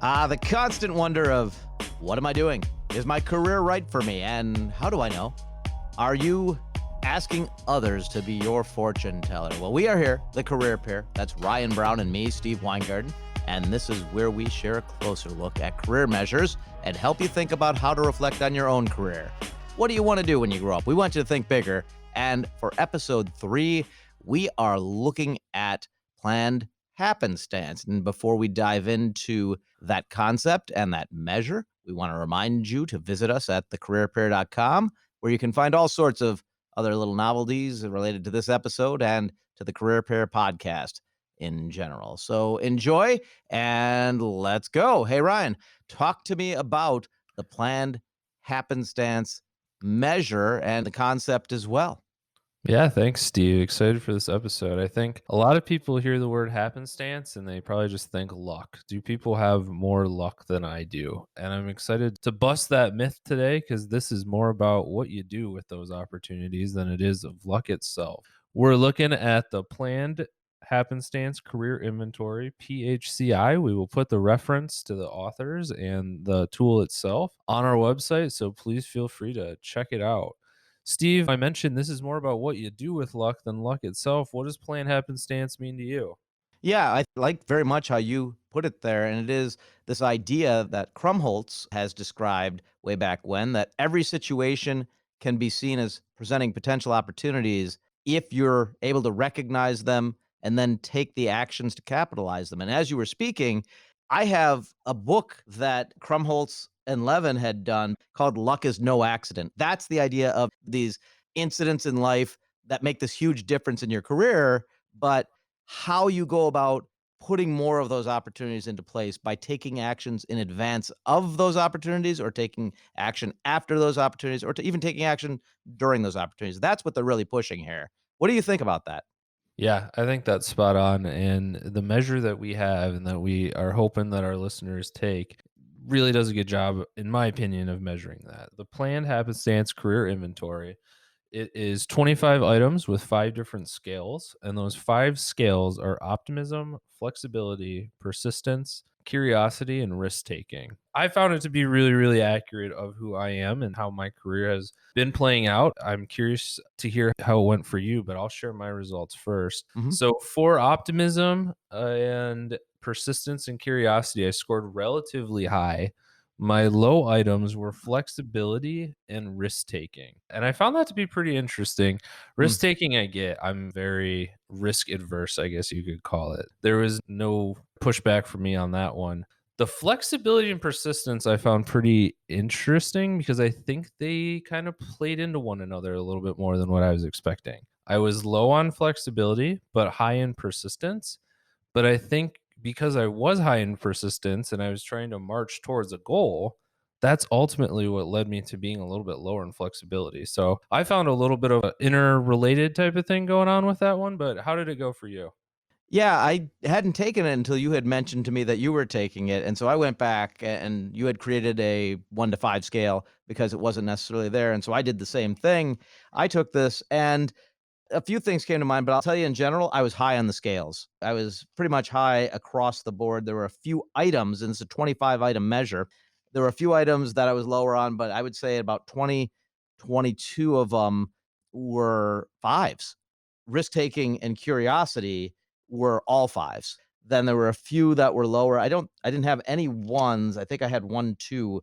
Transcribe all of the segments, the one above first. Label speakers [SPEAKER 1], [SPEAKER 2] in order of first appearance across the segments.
[SPEAKER 1] The constant wonder of, what am I doing? Is my career right for me? And how do I know? Are you asking others to be your fortune teller? Well, we are here, the Career Pair. That's Ryan Brown and me, Steve Weingarden. And this is where we share a closer look at career measures and help you think about how to reflect on your own career. What do you want to do when you grow up? We want you to think bigger. And for episode 3, we are looking at planned happenstance. And before we dive into that concept and that measure, we want to remind you to visit us at thecareerpair.com, where you can find all sorts of other little novelties related to this episode and to the Career Pair podcast in general. So enjoy and let's go. Hey, Ryan, talk to me about the planned happenstance measure and the concept as well.
[SPEAKER 2] Yeah, thanks, Steve. Excited for this episode. I think a lot of people hear the word happenstance and they probably just think luck. Do people have more luck than I do? And I'm excited to bust that myth today because this is more about what you do with those opportunities than it is of luck itself. We're looking at the planned happenstance career inventory, PHCI. We will put the reference to the authors and the tool itself on our website, so please feel free to check it out. Steve, I mentioned this is more about what you do with luck than luck itself. What does planned happenstance mean to you?
[SPEAKER 1] Yeah, I like very much how you put it there. And it is this idea that Krumboltz has described way back when, that every situation can be seen as presenting potential opportunities if you're able to recognize them and then take the actions to capitalize them. And as you were speaking, I have a book that Krumboltz and Levin had done called Luck is No Accident. That's the idea of these incidents in life that make this huge difference in your career, but how you go about putting more of those opportunities into place by taking actions in advance of those opportunities or taking action after those opportunities or to even taking action during those opportunities. That's what they're really pushing here. What do you think about that?
[SPEAKER 2] Yeah, I think that's spot on. And the measure that we have and that we are hoping that our listeners take really does a good job, in my opinion, of measuring that. The planned happenstance career inventory. It is 25 items with 5 different scales, and those 5 scales are optimism, flexibility, persistence, curiosity, and risk taking. I found it to be really, really accurate of who I am and how my career has been playing out. I'm curious to hear how it went for you, but I'll share my results first.
[SPEAKER 1] Mhm.
[SPEAKER 2] So, for optimism and persistence and curiosity, I scored relatively high. My low items were flexibility and risk taking. And I found that to be pretty interesting.
[SPEAKER 1] Mm.
[SPEAKER 2] Risk taking, I get. I'm very risk adverse, I guess you could call it. There was no pushback for me on that one. The flexibility and persistence I found pretty interesting because I think they kind of played into one another a little bit more than what I was expecting. I was low on flexibility, but high in persistence. But I think because I was high in persistence and I was trying to march towards a goal, that's ultimately what led me to being a little bit lower in flexibility. So I found a little bit of an interrelated type of thing going on with that one. But how did it go for you?
[SPEAKER 1] Yeah, I hadn't taken it until you had mentioned to me that you were taking it. And so I went back and you had created a 1 to 5 scale because it wasn't necessarily there. And so I did the same thing. I took this and a few things came to mind, but I'll tell you in general, I was high on the scales. I was pretty much high across the board. There were a few items, and it's a 25 item measure. There were a few items that I was lower on, but I would say about 20, 22 of them were fives. Risk taking and curiosity were all fives. Then there were a few that were lower. I didn't have any ones. I think I had 1, 2.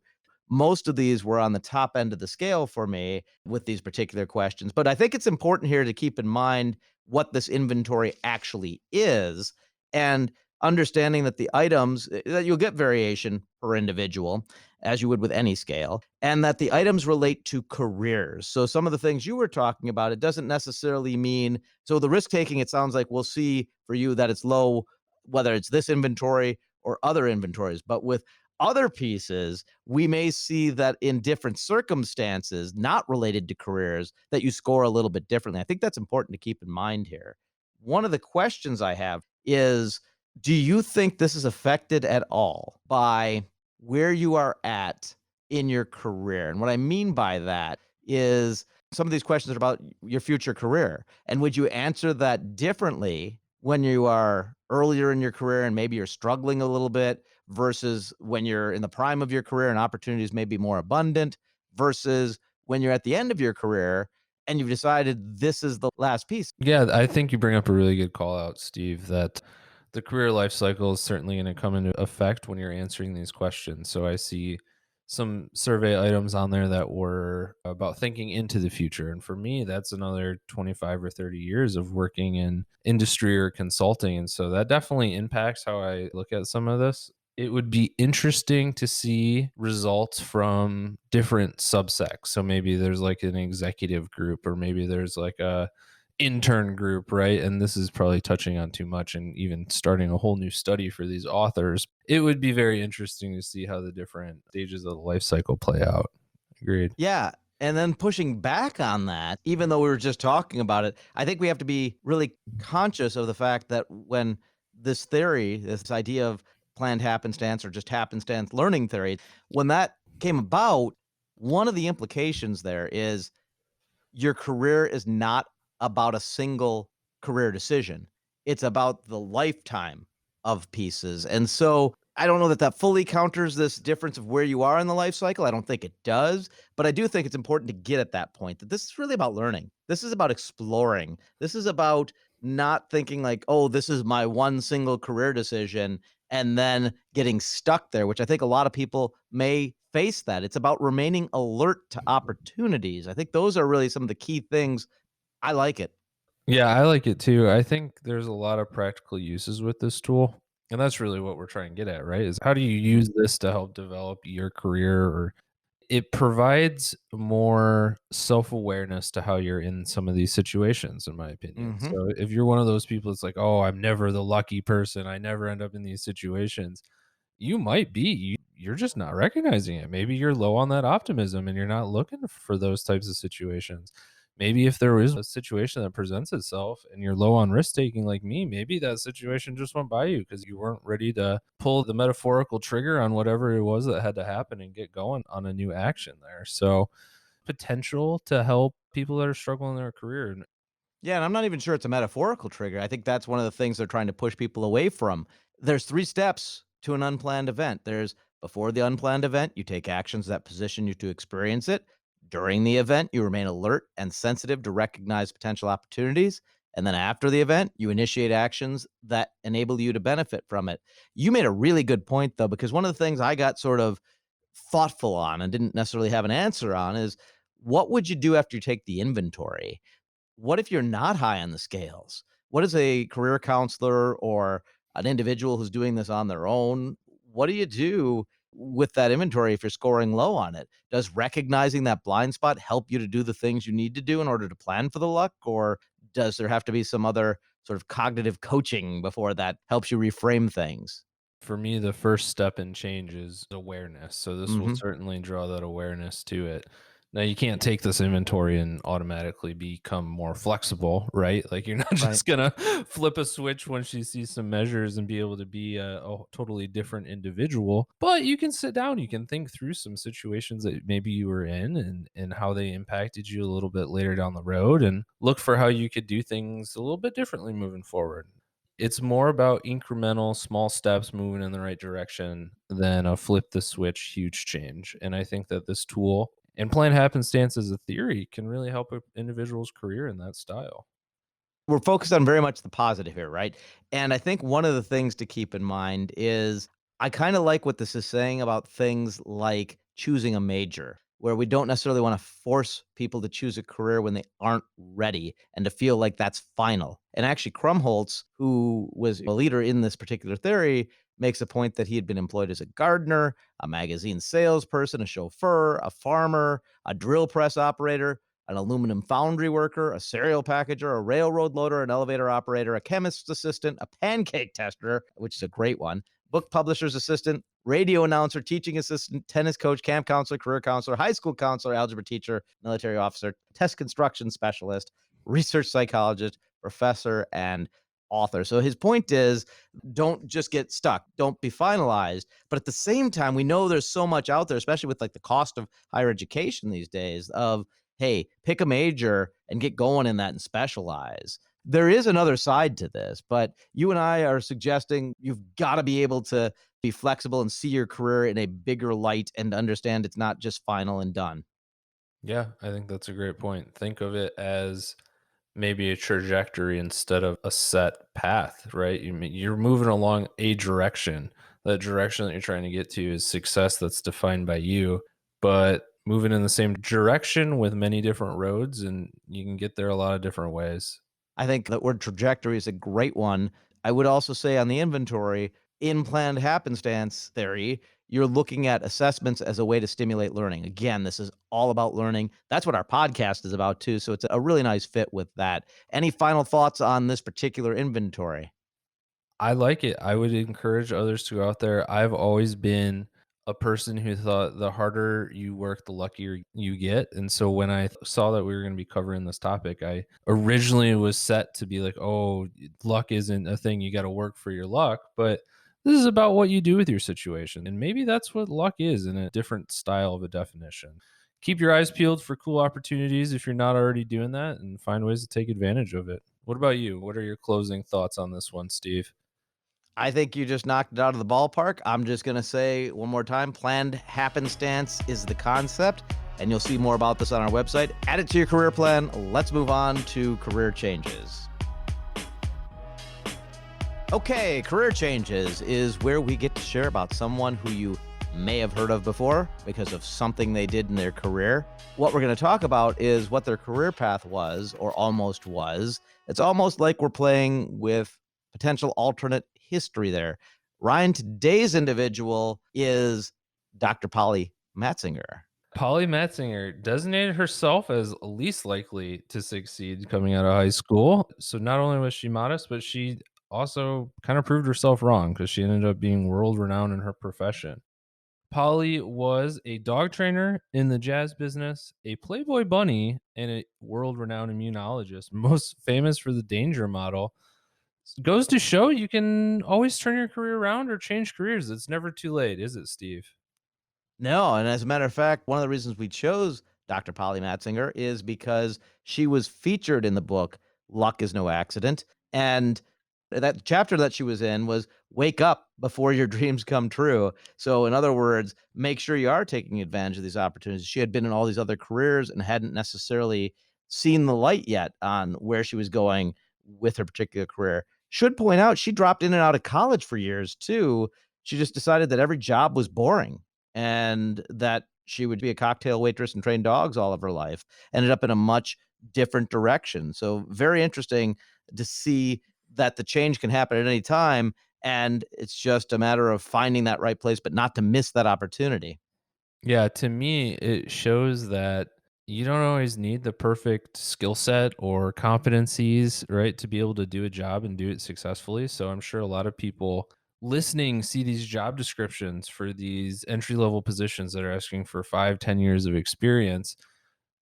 [SPEAKER 1] Most of these were on the top end of the scale for me with these particular questions. But I think it's important here to keep in mind what this inventory actually is and understanding that the items that you'll get variation per individual as you would with any scale, and that the items relate to careers. So some of the things you were talking about, it doesn't necessarily mean, so the risk taking, it sounds like we'll see for you that it's low, whether it's this inventory or other inventories. But with other pieces, we may see that in different circumstances, not related to careers, that you score a little bit differently. I think that's important to keep in mind here. One of the questions I have is, do you think this is affected at all by where you are at in your career? And what I mean by that is some of these questions are about your future career. And would you answer that differently when you are earlier in your career and maybe you're struggling a little bit versus when you're in the prime of your career and opportunities may be more abundant versus when you're at the end of your career and you've decided this is the last piece.
[SPEAKER 2] Yeah, I think you bring up a really good call out, Steve, that the career life cycle is certainly going to come into effect when you're answering these questions. So I see some survey items on there that were about thinking into the future. And for me, that's another 25 or 30 years of working in industry or consulting. And so that definitely impacts how I look at some of this. It would be interesting to see results from different subsects. So maybe there's like an executive group, or maybe there's like a intern group, right? And this is probably touching on too much and even starting a whole new study for these authors. It would be very interesting to see how the different stages of the life cycle play out. Agreed.
[SPEAKER 1] Yeah. And then pushing back on that, even though we were just talking about it, I think we have to be really conscious of the fact that when this theory, this idea of planned happenstance or just happenstance learning theory, when that came about, one of the implications there is your career is not about a single career decision. It's about the lifetime of pieces. And so I don't know that that fully counters this difference of where you are in the life cycle. I don't think it does, but I do think it's important to get at that point that this is really about learning. This is about exploring. This is about not thinking like, oh, this is my one single career decision and then getting stuck there, which I think a lot of people may face that. It's about remaining alert to opportunities. I think those are really some of the key things. I like it.
[SPEAKER 2] Yeah, I like it too. I think there's a lot of practical uses with this tool. And that's really what we're trying to get at, right? Is how do you use this to help develop your career, or it provides more self-awareness to how you're in some of these situations, in my opinion.
[SPEAKER 1] Mhm.
[SPEAKER 2] So if you're one of those people that's like, "Oh, I'm never the lucky person. I never end up in these situations." You might be. You're just not recognizing it. Maybe you're low on that optimism and you're not looking for those types of situations. Maybe if there is a situation that presents itself and you're low on risk taking like me, maybe that situation just went by you because you weren't ready to pull the metaphorical trigger on whatever it was that had to happen and get going on a new action there. So, potential to help people that are struggling in their career. And
[SPEAKER 1] Yeah, and I'm not even sure it's a metaphorical trigger. I think that's one of the things they're trying to push people away from. There's 3 steps to an unplanned event. There's before the unplanned event, you take actions that position you to experience it. During the event, you remain alert and sensitive to recognize potential opportunities. And then after the event, you initiate actions that enable you to benefit from it. You made a really good point, though, because one of the things I got sort of thoughtful on and didn't necessarily have an answer on is what would you do after you take the inventory? What if you're not high on the scales? What is a career counselor or an individual who's doing this on their own? What do you do with that inventory if you're scoring low on it? Does recognizing that blind spot help you to do the things you need to do in order to plan for the luck? Or does there have to be some other sort of cognitive coaching before that helps you reframe things?
[SPEAKER 2] for me, the first step in change is awareness. So this will
[SPEAKER 1] Mhm.
[SPEAKER 2] certainly draw that awareness to it. Now you can't take this inventory and automatically become more flexible, right? Like you're not
[SPEAKER 1] Right.
[SPEAKER 2] just gonna flip a switch once you see some measures and be able to be a totally different individual. But you can sit down, you can think through some situations that maybe you were in and how they impacted you a little bit later down the road, and look for how you could do things a little bit differently moving forward. It's more about incremental small steps moving in the right direction than a flip the switch huge change. And I think that this tool and plan happenstance as a theory can really help an individual's career in that style.
[SPEAKER 1] We're focused on very much the positive here, right? And I think one of the things to keep in mind is I kind of like what this is saying about things like choosing a major, where we don't necessarily want to force people to choose a career when they aren't ready and to feel like that's final. And actually, Krumboltz, who was a leader in this particular theory, makes a point that he had been employed as a gardener, a magazine salesperson, a chauffeur, a farmer, a drill press operator, an aluminum foundry worker, a cereal packager, a railroad loader, an elevator operator, a chemist's assistant, a pancake tester, which is a great one, book publisher's assistant, radio announcer, teaching assistant, tennis coach, camp counselor, career counselor, high school counselor, algebra teacher, military officer, test construction specialist, research psychologist, professor, and author. So his point is don't just get stuck, don't be finalized. But at the same time, we know there's so much out there, especially with like the cost of higher education these days, of hey, pick a major and get going in that and specialize. There is another side to this, but you and I are suggesting you've got to be able to be flexible and see your career in a bigger light and understand it's not just final and done.
[SPEAKER 2] Yeah, I think that's a great point. Think of it as maybe a trajectory instead of a set path, right? You're moving along a direction. That direction that you're trying to get to is success that's defined by you, but moving in the same direction with many different roads, and you can get there a lot of different ways.
[SPEAKER 1] I think that word trajectory is a great one. I would also say on the inventory, in planned happenstance theory, you're looking at assessments as a way to stimulate learning. Again, this is all about learning. That's what our podcast is about too. So it's a really nice fit with that. Any final thoughts on this particular inventory?
[SPEAKER 2] I like it. I would encourage others to go out there. I've always been a person who thought the harder you work, the luckier you get. And so when I saw that we were going to be covering this topic, I originally was set to be like, oh, luck isn't a thing. You got to work for your luck. But this is about what you do with your situation. And maybe that's what luck is in a different style of a definition. Keep your eyes peeled for cool opportunities if you're not already doing that, and find ways to take advantage of it. What about you? What are your closing thoughts on this one, Steve?
[SPEAKER 1] I think you just knocked it out of the ballpark. I'm just going to say one more time, planned happenstance is the concept, and you'll see more about this on our website. Add it to your career plan. Let's move on to career changes. Okay, career changes is where we get to share about someone who you may have heard of before because of something they did in their career. What we're going to talk about is what their career path was or almost was. It's almost like we're playing with potential alternate history there. Ryan, today's individual is Dr. Polly Matzinger.
[SPEAKER 2] Polly Matzinger designated herself as least likely to succeed coming out of high school. So not only was she modest, but she also kind of proved herself wrong because she ended up being world renowned in her profession. Polly was a dog trainer in the jazz business, a Playboy bunny, and a world renowned immunologist, most famous for the danger model. Goes to show you can always turn your career around or change careers. It's never too late, is it, Steve?
[SPEAKER 1] No, and as a matter of fact, one of the reasons we chose Dr. Polly Matzinger is because she was featured in the book Luck is No Accident. And that chapter that she was in was wake up before your dreams come true. So, in other words, make sure you are taking advantage of these opportunities. She had been in all these other careers and hadn't necessarily seen the light yet on where she was going with her particular career. Should point out she dropped in and out of college for years too. She just decided that every job was boring and that she would be a cocktail waitress and train dogs all of her life. Ended up in a much different direction. So very interesting to see that the change can happen at any time. And it's just a matter of finding that right place, but not to miss that opportunity.
[SPEAKER 2] Yeah, to me, it shows that you don't always need the perfect skill set or competencies, right, to be able to do a job and do it successfully. So I'm sure a lot of people listening see these job descriptions for these entry level positions that are asking for 5, 10 years of experience.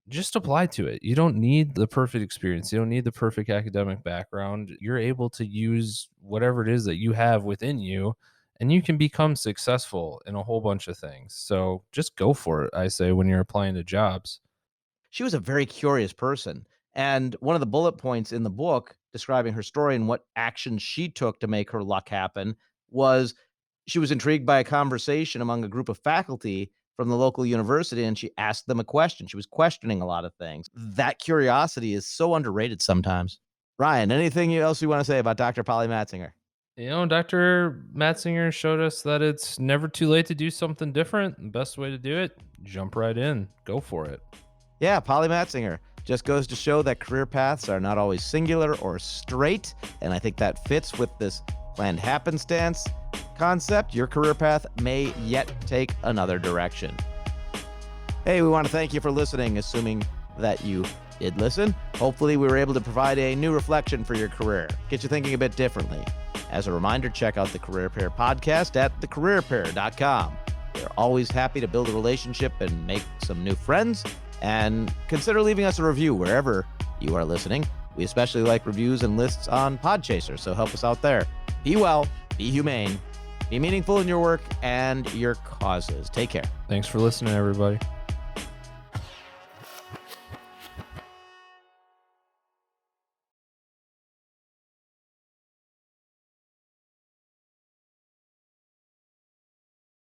[SPEAKER 2] Just apply to it. You don't need the perfect experience. You don't need the perfect academic background. You're able to use whatever it is that you have within you, and you can become successful in a whole bunch of things. So just go for it, I say, when you're applying to jobs.
[SPEAKER 1] She was a very curious person. And one of the bullet points in the book describing her story and what actions she took to make her luck happen was she was intrigued by a conversation among a group of faculty from the local university and she asked them a question. She was questioning a lot of things. That curiosity is so underrated sometimes. Ryan, anything else you want to say about Dr. Polly Matzinger?
[SPEAKER 2] Dr. Matzinger showed us that it's never too late to do something different. The best way to do it, jump right in, go for it.
[SPEAKER 1] Yeah, Polly Matzinger just goes to show that career paths are not always singular or straight. And I think that fits with this planned happenstance concept. Your career path may yet take another direction. Hey, we want to thank you for listening, assuming that you did listen. Hopefully, we were able to provide a new reflection for your career, get you thinking a bit differently. As a reminder, check out the Career Pair podcast at thecareerpair.com. We're always happy to build a relationship and make some new friends. And consider leaving us a review wherever you are listening. We especially like reviews and lists on Podchaser, so help us out there. Be well, be humane, be meaningful in your work and your causes. Take care.
[SPEAKER 2] Thanks for listening, everybody.